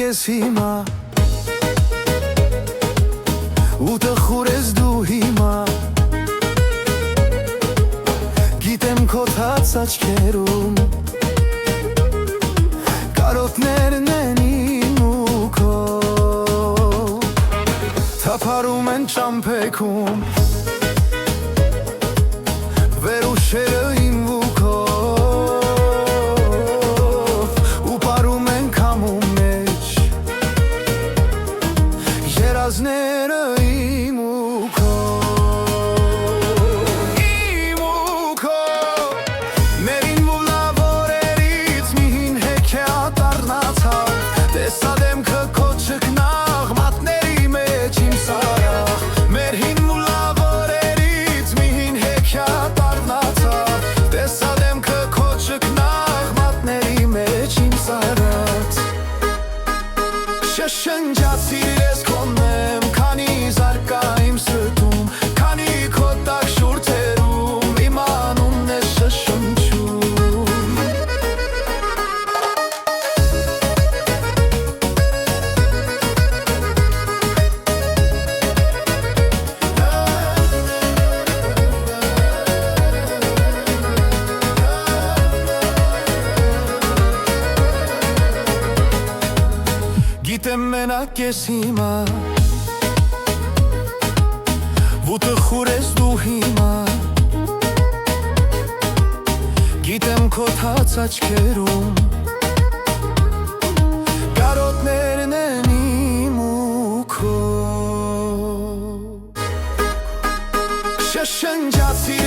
ես հիմա ու տխուր ես դու հիմա Գիտեմ քո թաց աչքերում կարոտներն են իմ ու քո Թափարում են ճամփեքում վերուշերը իմ ու քո ու պարում են քամու մեջ երազները իմ ու քո Իմ ու քո Մերին ու լավ օրերից մի հին հեքիաթ առնացավ Տեսա դեմքը քո ճգնաղ մատների մեջ իմ սարախ Մեր հին ու լավ օրերից մի հին հեքիաթ առնացավ Տեսա դեմքը քո ճգնաղ մատների մեջ իմ սարած Շշնջացիր ես քոնեմ, քանի զարկա իմ սրտում Քանի քո տակ շուրթերում իմ անունն է շշնջում Գիտեմ մենակ ես հիմա ու տխուր ես դու հիմա Գիտեմ քո թաց աչքերում կարոտներն են իմ ու քո Շշնջացիր